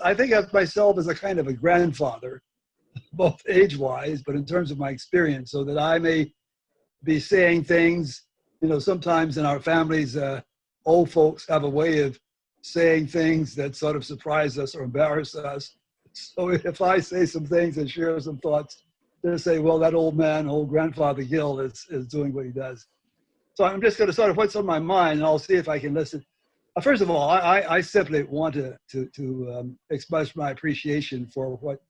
I think of myself as a kind of a grandfather, both age-wise, but in terms of my experience, so that I may be saying things, sometimes in our families, old folks have a way of saying things that sort of surprise us or embarrass us. So if I say some things and share some thoughts, they'll say, well, that old man, old grandfather Gil is doing what he does. So I'm just going to sort of what's on my mind, and I'll see if I can listen. First of all, I simply want to express my appreciation for what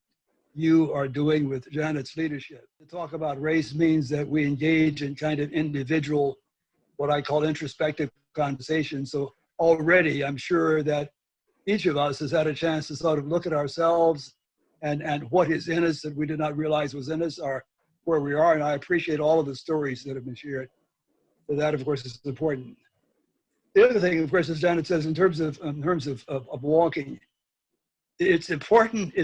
you are doing with Janet's leadership. To talk about race means that we engage in kind of individual, what I call introspective conversation. So already I'm sure that each of us has had a chance to sort of look at ourselves and what is in us that we did not realize was in us, or where we are. And I appreciate all of the stories that have been shared. So that, of course, is important. The other thing, of course, as Janet says, in terms of walking, it's important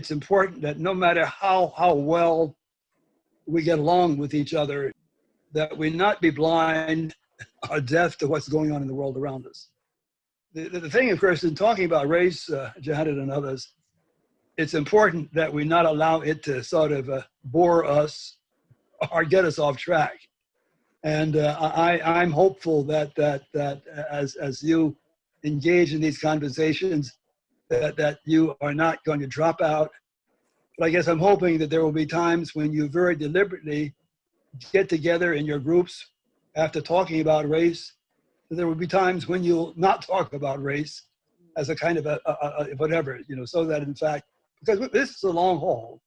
that no matter how well we get along with each other, that we not be blind or deaf to what's going on in the world around us. The thing, of course, in talking about race, Janet and others, it's important that we not allow it to sort of bore us or get us off track. And I'm hopeful that as you engage in these conversations, that you are not going to drop out. But I guess I'm hoping that there will be times when you very deliberately get together in your groups after talking about race. There will be times when you'll not talk about race as a kind of a whatever, so that in fact, because this is a long haul.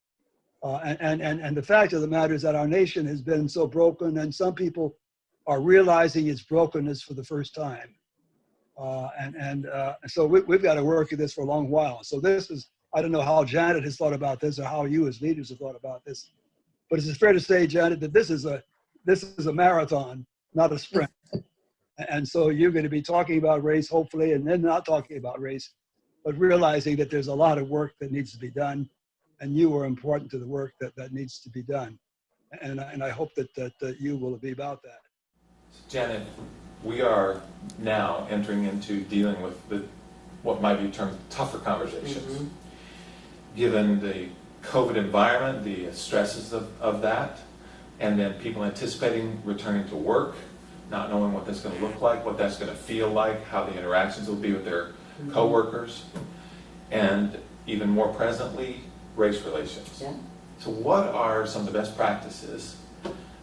And the fact of the matter is that our nation has been so broken, and some people are realizing its brokenness for the first time. So we've got to work at this for a long while. So this is, I don't know how Janet has thought about this or how you as leaders have thought about this, but it's fair to say, Janet, that this is a marathon, not a sprint. And so you're going to be talking about race, hopefully, and then not talking about race, but realizing that there's a lot of work that needs to be done, and you are important to the work that needs to be done. And I hope that you will be about that. Janet, we are now entering into dealing with what might be termed tougher conversations. Mm-hmm. Given the COVID environment, the stresses of that, and then people anticipating returning to work, not knowing what that's going to look like, what that's going to feel like, how the interactions will be with their coworkers, and even more presently, race relations. Yeah. So what are some of the best practices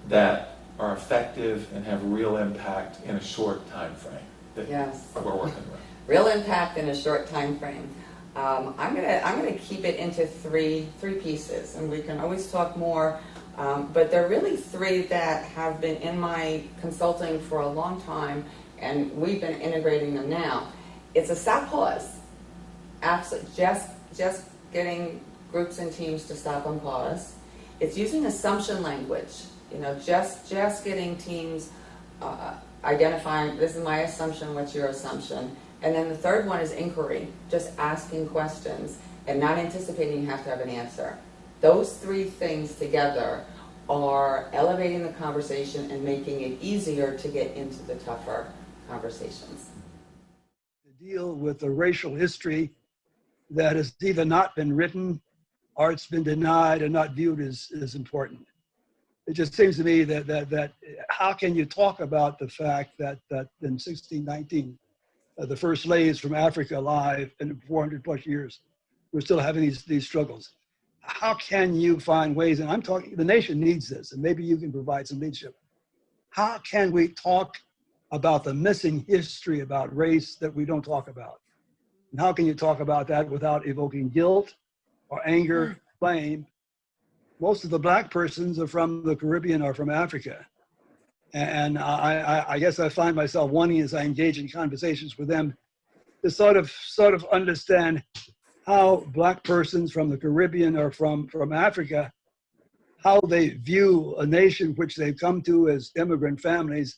that are effective and have real impact in a short time frame that we're working with? Real impact in a short time frame. I'm gonna keep it into three pieces, and we can always talk more. But there are really three that have been in my consulting for a long time, and we've been integrating them now. It's a stop pause. Absolutely, just getting groups and teams to stop and pause. It's using assumption language. Just getting teams identifying, this is my assumption, what's your assumption? And then the third one is inquiry, just asking questions and not anticipating you have to have an answer. Those three things together are elevating the conversation and making it easier to get into the tougher conversations. To deal with the racial history that has either not been written or it's been denied and not viewed as important. It just seems to me that how can you talk about the fact that in 1619, the first slaves from Africa alive in 400 plus years, we're still having these struggles. How can you find ways, and I'm talking, the nation needs this, and maybe you can provide some leadership. How can we talk about the missing history about race that we don't talk about? And how can you talk about that without evoking guilt or anger, blame? Most of the black persons are from the Caribbean or from Africa. And I guess I find myself wanting, as I engage in conversations with them, to sort of understand how black persons from the Caribbean or from Africa, how they view a nation which they've come to as immigrant families,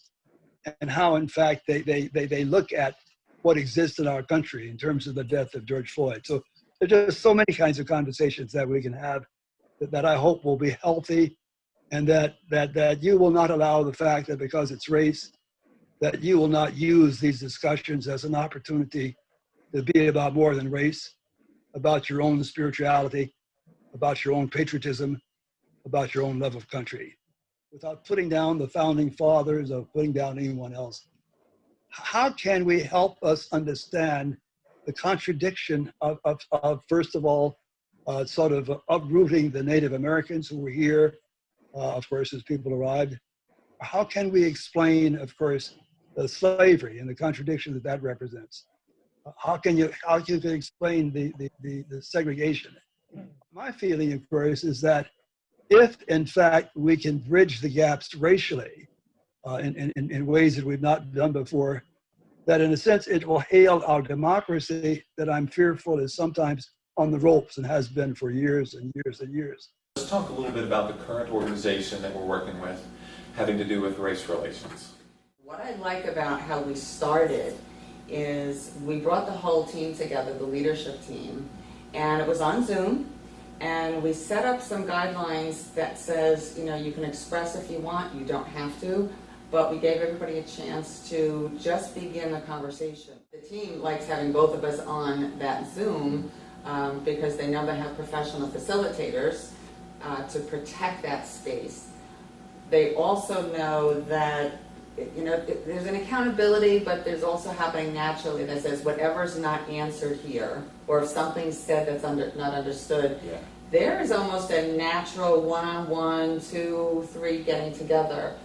and how in fact they look at what exists in our country in terms of the death of George Floyd. So there's just so many kinds of conversations that we can have that I hope will be healthy, and that you will not allow the fact that because it's race, that you will not use these discussions as an opportunity to be about more than race. about your own spirituality, about your own patriotism, about your own love of country, without putting down the founding fathers or putting down anyone else. How can we help us understand the contradiction of first of all, sort of uprooting the Native Americans who were here, of course, as people arrived? How can we explain, of course, the slavery and the contradiction that that represents? How can you explain the segregation? My feeling, of course, is that if, in fact, we can bridge the gaps racially in ways that we've not done before, that in a sense it will hail our democracy that I'm fearful is sometimes on the ropes and has been for years and years and years. Let's talk a little bit about the current organization that we're working with, having to do with race relations. What I like about how we started is we brought the whole team together, the leadership team, and it was on Zoom, and we set up some guidelines that says, you know, you can express if you want, you don't have to, but we gave everybody a chance to just begin the conversation. The team likes having both of us on that Zoom because they know they have professional facilitators to protect that space. They also know that, you know, there's an accountability, but there's also happening naturally that says whatever's not answered here, or if something's said that's not understood, Yeah. there is almost a natural one-on-one, 2, 3 getting together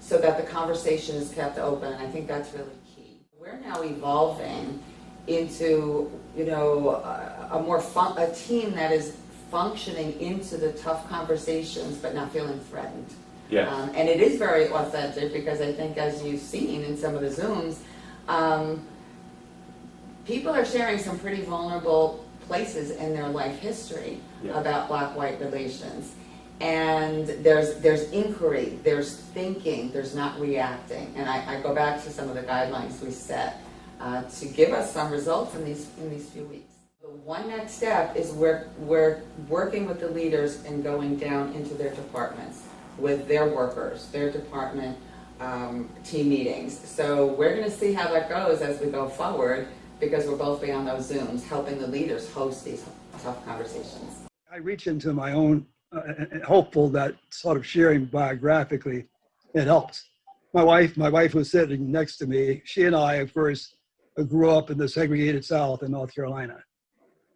so that the conversation is kept open, and I think that's really key. We're now evolving into, you know, a team that is functioning into the tough conversations but not feeling threatened. Yes. And it is very authentic because I think, as you've seen in some of the Zooms, people are sharing some pretty vulnerable places in their life history about Black-white relations. And there's inquiry, there's thinking, there's not reacting. And I go back to some of the guidelines we set to give us some results in these few weeks. The one next step is we're working with the leaders and going down into their departments with their workers, their department team meetings. So we're going to see how that goes as we go forward, because we'll both be on those Zooms helping the leaders host these tough conversations. I reach into my own, hopeful that sort of sharing biographically, it helps. My wife was sitting next to me. She and I, of course, grew up in the segregated South in North Carolina.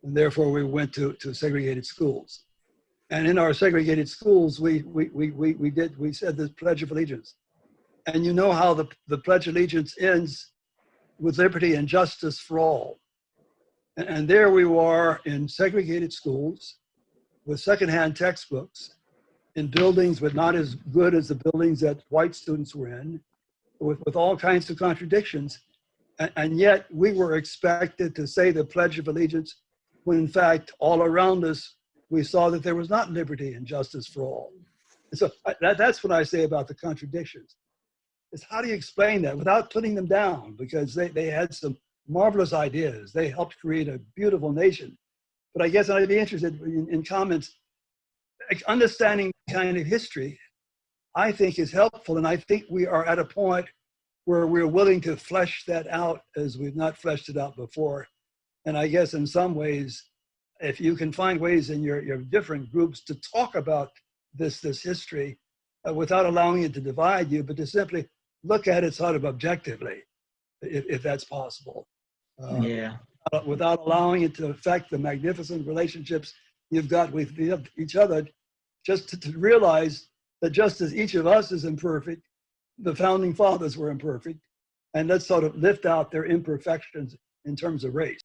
And therefore we went to segregated schools. And in our segregated schools, we said the Pledge of Allegiance. And you know how the Pledge of Allegiance ends with liberty and justice for all. And there we were in segregated schools with secondhand textbooks in buildings but not as good as the buildings that white students were in, with all kinds of contradictions. And yet we were expected to say the Pledge of Allegiance when in fact all around us we saw that there was not liberty and justice for all. And so that's what I say about the contradictions. Is how do you explain that without putting them down? Because they had some marvelous ideas. They helped create a beautiful nation. But I guess I'd be interested in comments. Understanding kind of history, I think, is helpful. And I think we are at a point where we're willing to flesh that out as we've not fleshed it out before. And I guess in some ways, if you can find ways in your different groups to talk about this history without allowing it to divide you, but to simply look at it sort of objectively, if that's possible. Without allowing it to affect the magnificent relationships you've got with each other, just to realize that just as each of us is imperfect, the founding fathers were imperfect, and let's sort of lift out their imperfections in terms of race.